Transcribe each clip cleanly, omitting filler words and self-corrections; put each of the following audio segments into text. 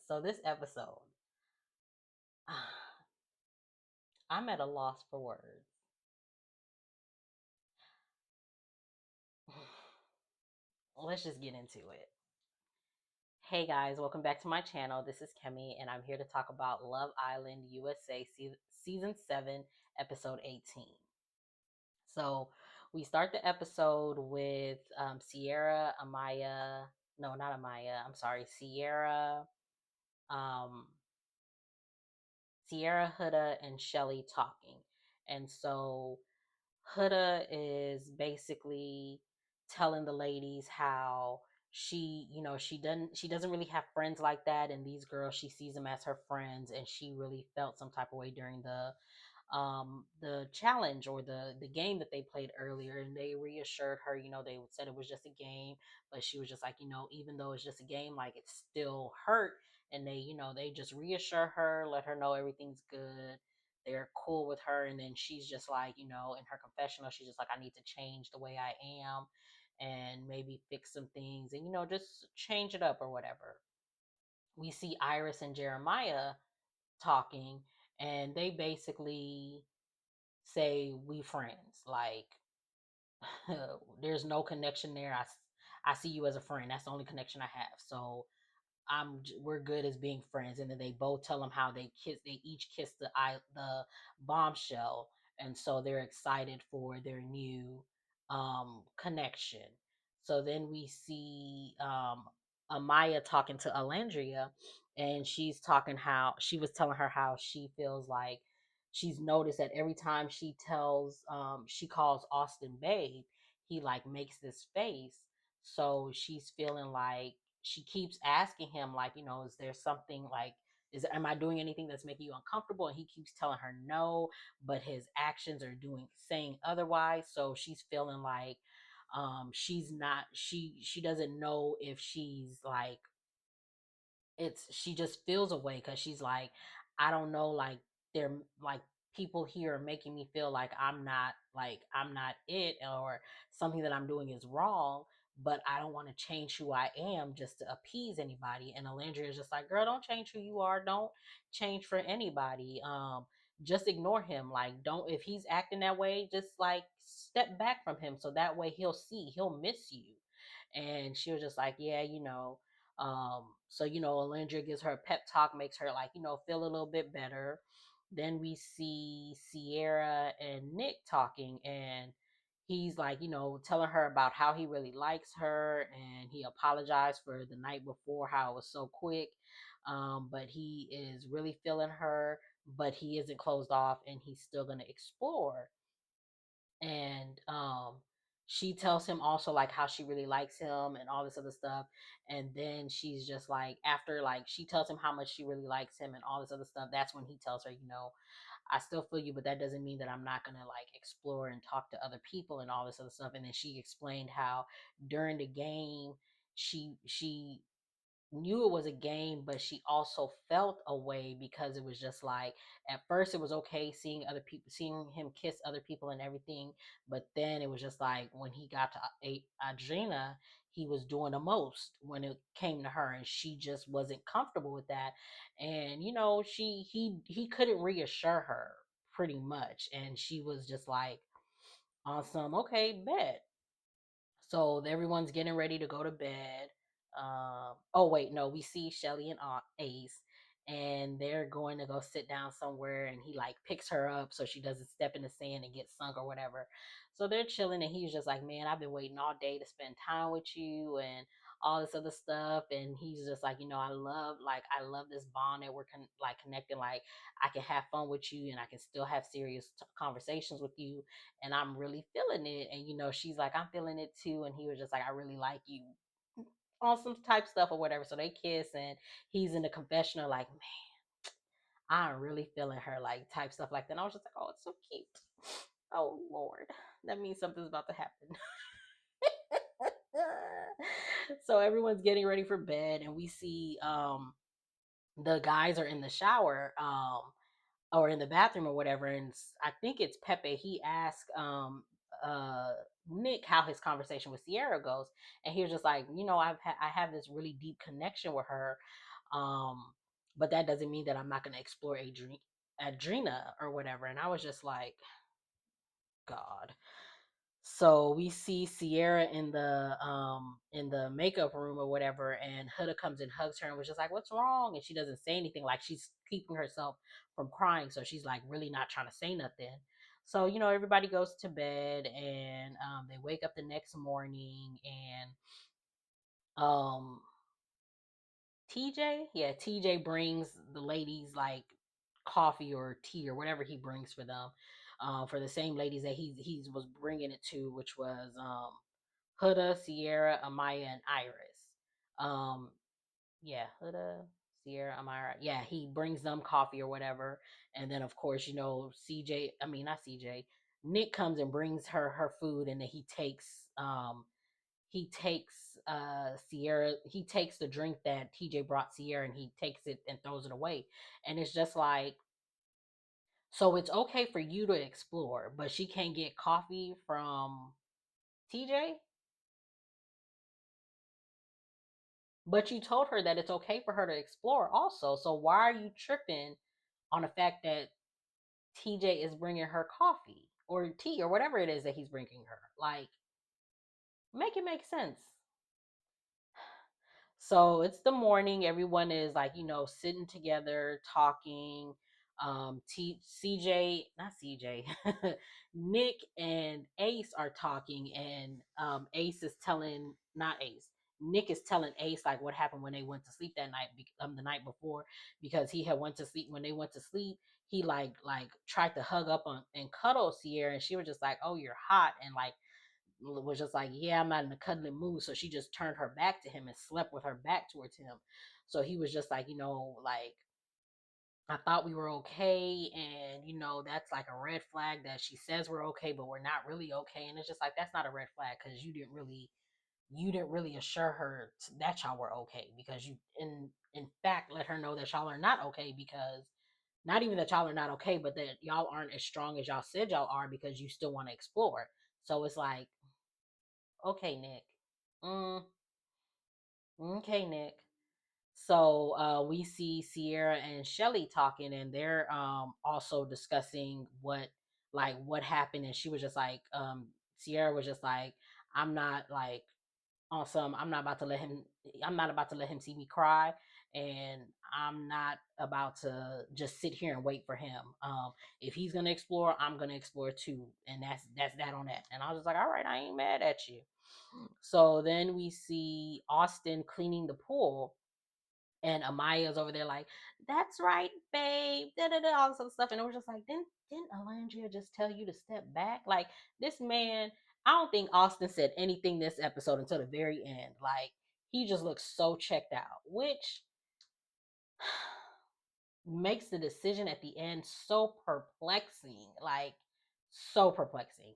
So this episode, I'm at a loss for words. Let's just get into it. Hey guys, welcome back to my channel. This is Kemi, and I'm here to talk about Love Island USA season 7, episode 18. So we start the episode with Sierra, Amaya, no, not Amaya, I'm sorry, um, Sierra, Huda, and Shelly talking. And so Huda is basically telling the ladies how she doesn't really have friends like that, and these girls, she sees them as her friends, and she really felt some type of way during the challenge or the game that they played earlier, and they reassured her, they said it was just a game, but she was just like, even though it's just a game, like it still hurt. And they just reassure her, let her know everything's good, they're cool with her. And then she's just like, in her confessional, she's just like, I need to change the way I am and maybe fix some things and just change it up or whatever. We see Iris and Jeremiah talking, and they basically say we friends, like there's no connection there. I see you as a friend, that's the only connection I have. So we're good as being friends. And then they both tell them how they each kissed the bombshell, and so they're excited for their new connection. So then we see Amaya talking to Alandria, and she was telling her how she feels like she's noticed that every time she calls Austin babe, he like makes this face. So she's feeling like she keeps asking him, like, is there something, like, am I doing anything that's making you uncomfortable? And he keeps telling her no, but his actions are saying otherwise. So she's feeling like she's not she doesn't know if she's like, she just feels a way, because she's like, I don't know, like, they're like, people here are making me feel like I'm not it, or something that I'm doing is wrong, but I don't want to change who I am just to appease anybody. And Alandria is just like, girl, don't change who you are, don't change for anybody. Just ignore him, like, don't, if he's acting that way, just like step back from him, so that way he'll miss you. And she was just like, yeah, so Alindra gives her a pep talk, makes her, like, feel a little bit better. Then we see Sierra and Nick talking, and he's like, telling her about how he really likes her, and he apologized for the night before, how it was so quick. But he is really feeling her, but he isn't closed off, and he's still going to explore. And she tells him also, like, how she really likes him and all this other stuff. And then she's just like, after, like, she tells him how much she really likes him and all this other stuff, that's when he tells her, I still feel you, but that doesn't mean that I'm not gonna, like, explore and talk to other people and all this other stuff. And then she explained how during the game she knew it was a game, but she also felt a way, because it was just like, at first it was okay seeing other people, seeing him kiss other people and everything, but then it was just like, when he got to Adrena, he was doing the most when it came to her, and she just wasn't comfortable with that. And he couldn't reassure her, pretty much, and she was just like, awesome, okay, bet. So everyone's getting ready to go to bed. Oh wait, no, we see Shelly and Ace, and they're going to go sit down somewhere, and he like picks her up so she doesn't step in the sand and get sunk or whatever. So they're chilling, and he's just like, man, I've been waiting all day to spend time with you and all this other stuff. And he's just like, I love this bond that we're connecting. Like, I can have fun with you, and I can still have serious conversations with you, and I'm really feeling it. And she's like, I'm feeling it too. And he was just like, I really like you, on some type stuff or whatever. So they kiss, and he's in the confessional like, man, I'm really feeling her, like, type stuff like that. And I was just like, oh, it's so cute. Oh Lord, that means something's about to happen. So everyone's getting ready for bed, and we see the guys are in the shower, or in the bathroom or whatever. And I think it's Pepe. He asked uh Nick how his conversation with Sierra goes, and he was just like, I have this really deep connection with her, um, but that doesn't mean that I'm not going to explore Adrena or whatever. And I was just like, God. So we see Sierra in the makeup room or whatever, and Huda comes and hugs her and was just like, "What's wrong?" And she doesn't say anything, like she's keeping herself from crying, so she's like really not trying to say nothing. So everybody goes to bed, and they wake up the next morning, and um TJ brings the ladies like coffee or tea or whatever he brings for them, for the same ladies that he was bringing it to, which was Huda, Sierra, Amaya, and Iris. Um, yeah, Huda, Sierra, Amaya. Yeah, he brings them coffee or whatever, and then of course CJ. I mean not CJ. Nick comes and brings her food, and then he takes the drink that TJ brought Sierra, and he takes it and throws it away. And it's just like, so it's okay for you to explore, but she can't get coffee from TJ. But you told her that it's okay for her to explore also. So why are you tripping on the fact that TJ is bringing her coffee or tea or whatever it is that he's bringing her? Like, make it make sense. So it's the morning. Everyone is like, sitting together, talking. Not CJ, Nick and Ace are talking, and Ace is telling, not Ace, Nick is telling Ace like what happened when they went to sleep that night, the night before, because he had went to sleep. When they went to sleep, he like tried to hug up on and cuddle Sierra, and she was just like, "Oh, you're hot," and like was just like, "Yeah, I'm not in a cuddling mood." So she just turned her back to him and slept with her back towards him. So he was just like, like, "I thought we were okay." And, that's like a red flag that she says we're okay, but we're not really okay. And it's just like, that's not a red flag, because you didn't really assure her that y'all were okay, because you, in fact, let her know that y'all are not okay, because not even that y'all are not okay, but that y'all aren't as strong as y'all said y'all are, because you still want to explore. So it's like, okay, Nick. Mm, okay, Nick. So we see Sierra and Shelly talking, and they're also discussing what happened. And she was just like, Sierra was just like, "I'm not like awesome. I'm not about to let him see me cry, and I'm not about to just sit here and wait for him. If he's gonna explore, I'm gonna explore too, and that's that on that." And I was just like, "All right, I ain't mad at you." So then we see Austin cleaning the pool, and Amaya's over there like, "That's right, babe." Da da da, all this other stuff, and it was just like, didn't Alandria just tell you to step back? Like, this man, I don't think Austin said anything this episode until the very end. Like, he just looks so checked out, which makes the decision at the end so perplexing. Like, so perplexing.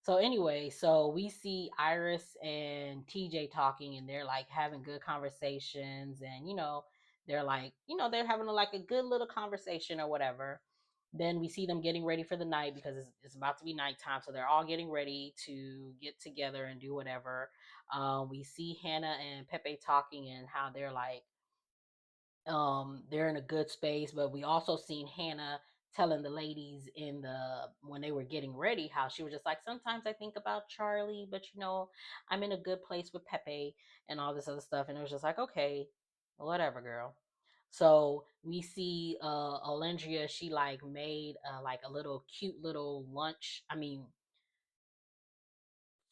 So anyway, so we see Iris and TJ talking, and they're like having good conversations, and they're like, they're having like a good little conversation or whatever. Then we see them getting ready for the night, because it's about to be nighttime, so they're all getting ready to get together and do whatever. We see Hannah and Pepe talking, and how they're in a good space. But we also seen Hannah telling the ladies when they were getting ready, how she was just like, "Sometimes I think about Charlie, but I'm in a good place with Pepe," and all this other stuff. And it was just like, okay, whatever, girl. So we see Alendria, she like made like a little cute little lunch, I mean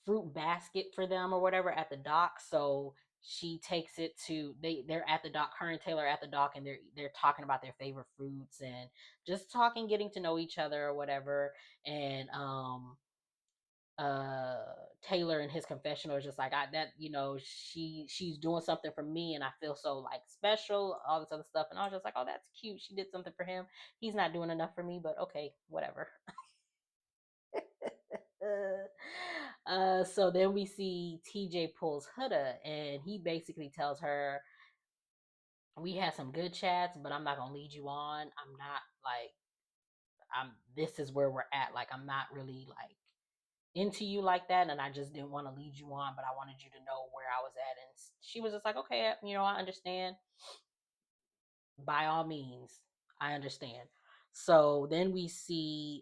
fruit basket for them or whatever at the dock. So she takes it to, they're at the dock, her and Taylor are at the dock, and they're talking about their favorite fruits, and just talking, getting to know each other or whatever. And uh Taylor in his confessional is just like, I that she's doing something for me, and I feel so like special, all this other stuff. And I was just like, oh, that's cute, she did something for him. He's not doing enough for me, but okay, whatever. So then we see TJ pulls Huda, and he basically tells her, "We had some good chats, but I'm not gonna lead you on. I'm not like I'm. This is where we're at. Like, I'm not really like into you like that, and I just didn't want to lead you on, but I wanted you to know where I was at. And she was just like, okay, I understand. By all means, I understand. So then we see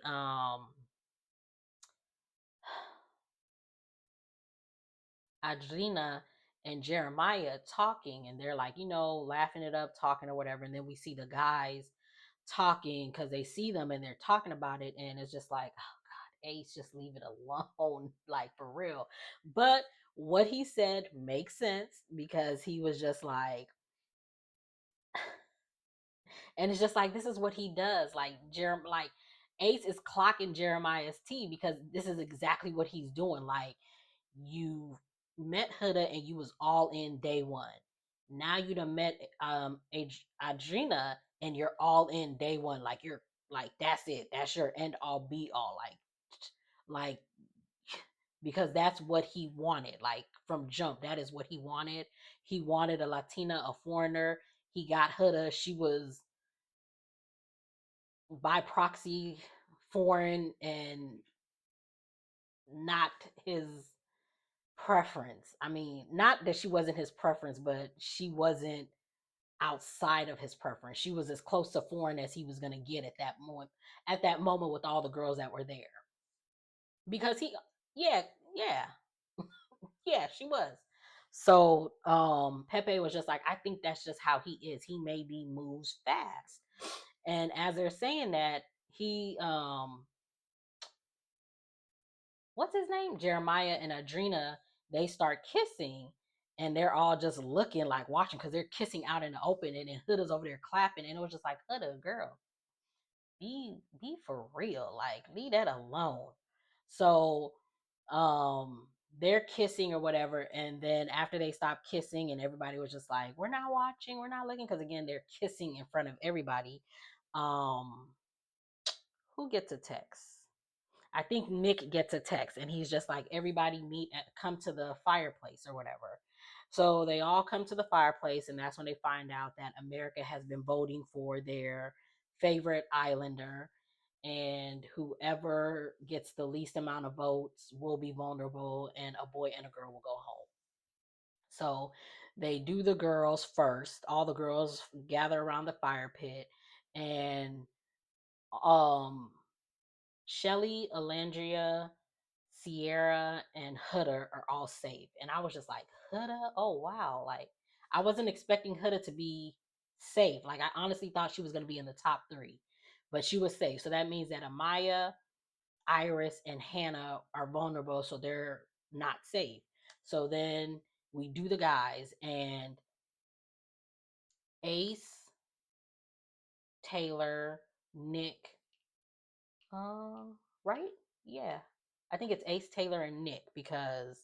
Adrina and Jeremiah talking, and they're like, laughing it up, talking or whatever. And then we see the guys talking because they see them and they're talking about it, and it's just like, oh God, Ace, just leave it alone, like for real. But what he said makes sense because he was just like, and it's just like this is what he does. Like like Ace is clocking Jeremiah's T because this is exactly what he's doing. Like you met Huda and you was all in day one. Now you done met Adrina and you're all in day one. Like you're like that's it. That's your end all be all. Like because that's what he wanted. Like from jump, that is what he wanted. He wanted a Latina, a foreigner. He got Huda. She was by proxy foreign and not his preference. I mean, not that she wasn't his preference, but she wasn't outside of his preference. She was as close to foreign as he was going to get at that moment with all the girls that were there. Because yeah, yeah, yeah, she was. So Pepe was just like, I think that's just how he is. He maybe moves fast. And as they're saying that, he what's his name? Jeremiah and Adrina, they start kissing and they're all just looking like watching because they're kissing out in the open, and then Huda's over there clapping, and it was just like, Huda, girl, be for real. Like, leave that alone. So they're kissing or whatever, and then after they stopped kissing and everybody was just like, we're not watching, we're not looking, because again, they're kissing in front of everybody. Um who gets a text? I think Nick gets a text and he's just like, everybody come to the fireplace or whatever. So they all come to the fireplace, and that's when they find out that America has been voting for their favorite islander, and whoever gets the least amount of votes will be vulnerable, and a boy and a girl will go home. So they do the girls first. All the girls gather around the fire pit, and um Shelly, Alandria, Sierra, and Huda are all safe. And I was just like, Huda? Oh, wow. Like, I wasn't expecting Huda to be safe. Like, I honestly thought she was going to be in the top 3, but she was safe. So that means that Amaya, Iris, and Hannah are vulnerable, so they're not safe. So then we do the guys, and Ace, Taylor, Nick, right? Yeah. I think it's Ace, Taylor, and Nick because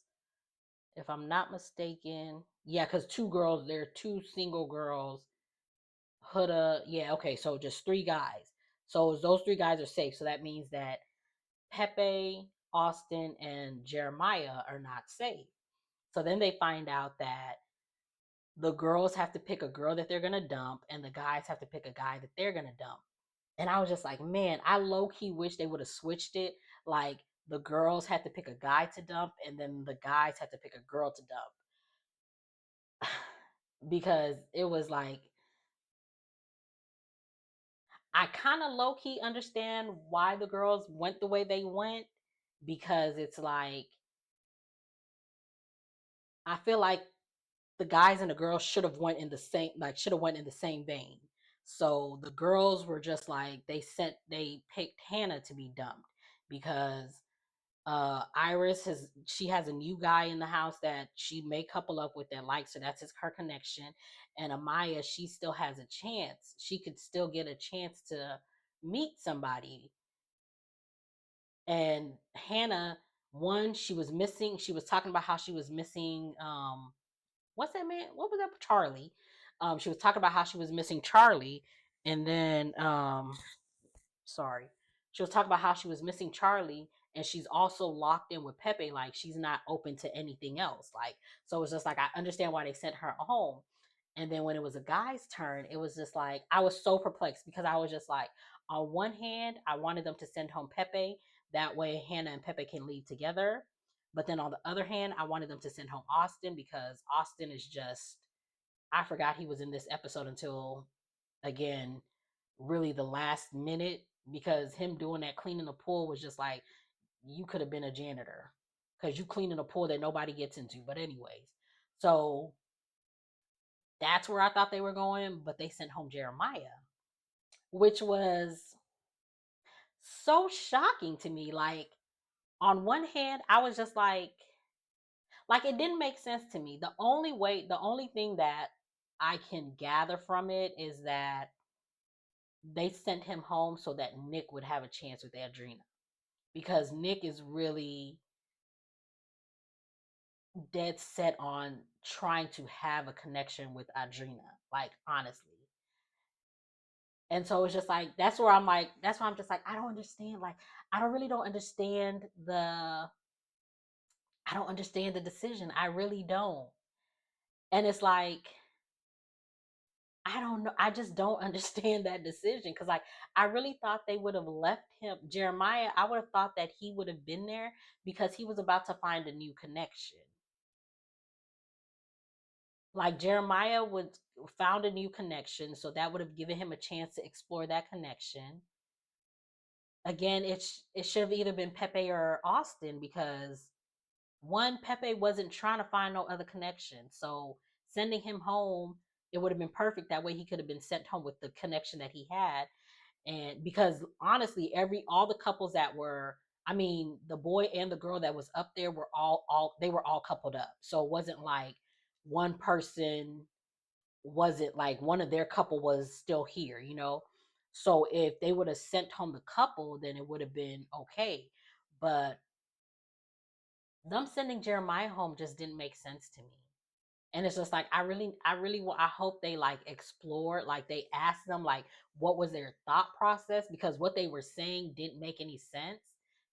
if I'm not mistaken, yeah, because there are 2 single girls. Huda, yeah, okay, so just 3 guys. So those 3 guys are safe. So that means that Pepe, Austin, and Jeremiah are not safe. So then they find out that the girls have to pick a girl that they're gonna dump, and the guys have to pick a guy that they're gonna dump. And I was just like, man, I low key wish they would have switched it. Like the girls had to pick a guy to dump, and then the guys had to pick a girl to dump. Because it was like, I kind of low key understand why the girls went the way they went, because it's like, I feel like the guys and the girls should have went in the same, vein. So the girls were just like, they picked Hannah to be dumped because Iris she has a new guy in the house that she may couple up with that likes her. That's her connection. And Amaya, she still has a chance. She could still get a chance to meet somebody. And Hannah, she was missing. She was talking about how she was missing. What's that man? What was that? Charlie. She was talking about how she was missing Charlie, and then sorry, she was talking about how she was missing Charlie, and she's also locked in with Pepe. Like she's not open to anything else. Like so, it's just like I understand why they sent her home. And then when it was a guy's turn, it was just like I was so perplexed because I was just like, on one hand, I wanted them to send home Pepe, That way Hannah and Pepe can leave together. But then on the other hand, I wanted them to send home Austin because Austin is just, I forgot he was in this episode until, again, really the last minute, because him doing that cleaning the pool was just like, you could have been a janitor because you cleaning a pool that nobody gets into. But anyways, so that's where I thought they were going, but they sent home Jeremiah, which was so shocking to me. Like, on one hand, I was just like it didn't make sense to me. The only thing that I can gather from it is that they sent him home so that Nick would have a chance with Adrena, because Nick is really dead set on trying to have a connection with Adrena, like, honestly. And so it's just like, that's why I'm just like, I don't understand. Like, I don't really don't understand the I don't understand the decision. I really don't. And it's like, I don't know. I just don't understand that decision. Cause like, I really thought they would have left him, Jeremiah. I would have thought that he would have been there because he was about to find a new connection. Like, Jeremiah would found a new connection, so that would have given him a chance to explore that connection. Again, it should have either been Pepe or Austin, because one, Pepe wasn't trying to find no other connection. So sending him home, it would have been perfect. That way he could have been sent home with the connection that he had. And because honestly, all the couples that were, I mean, the boy and the girl that was up there were all they were all coupled up. So it wasn't like one person wasn't, like, one of their couple was still here, you know? So if they would have sent home the couple, then it would have been okay. But them sending Jeremiah home just didn't make sense to me. And it's just like, I hope they like explore, like they asked them like what was their thought process, because what they were saying didn't make any sense,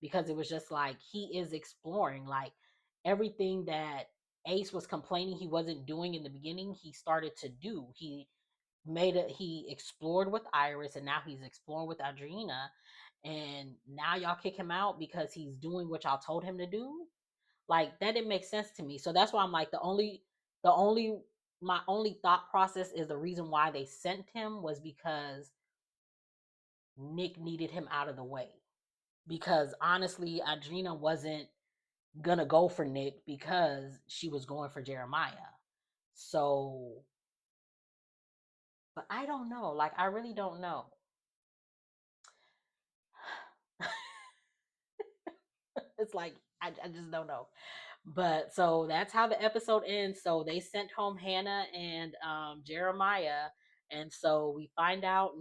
because it was just like he is exploring, like, everything that Ace was complaining he wasn't doing in the beginning, he started to do. He explored with Iris, and now he's exploring with Adriana, and now y'all kick him out because he's doing what y'all told him to do. Like, that didn't make sense to me. So that's why I'm like, the only my only thought process is the reason why they sent him was because Nick needed him out of the way. Because honestly, Adrena wasn't gonna go for Nick because she was going for Jeremiah. So, but I don't know. Like, I really don't know. It's like, I just don't know. But so that's how the episode ends. So they sent home Hannah and Jeremiah. And so we find out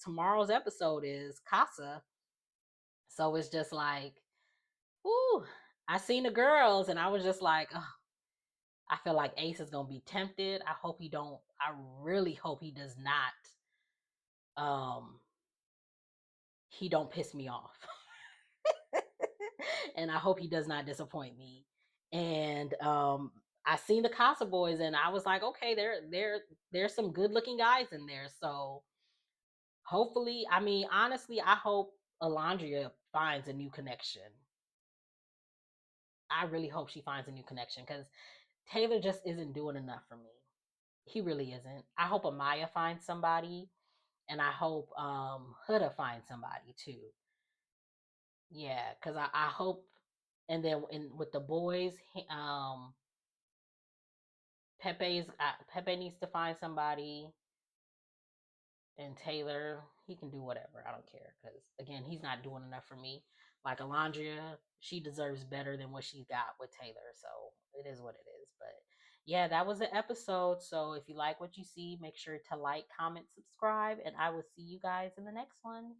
tomorrow's episode is Casa. So it's just like, whoo, I seen the girls and I was just like, oh, I feel like Ace is gonna be tempted. I really hope he does not, he don't piss me off. And I hope he does not disappoint me. And I seen the Casa Boys, and I was like, okay, there's some good looking guys in there. So hopefully, I mean, honestly, I hope Alondria finds a new connection. I really hope she finds a new connection, because Taylor just isn't doing enough for me. He really isn't. I hope Amaya finds somebody, and I hope Huda finds somebody too. Yeah, because I hope, and then with the boys, Pepe needs to find somebody, and Taylor, he can do whatever. I don't care, because again, he's not doing enough for me. Like, Alondria, she deserves better than what she got with Taylor. So it is what it is. But yeah, that was the episode. So if you like what you see, make sure to like, comment, subscribe, and I will see you guys in the next one.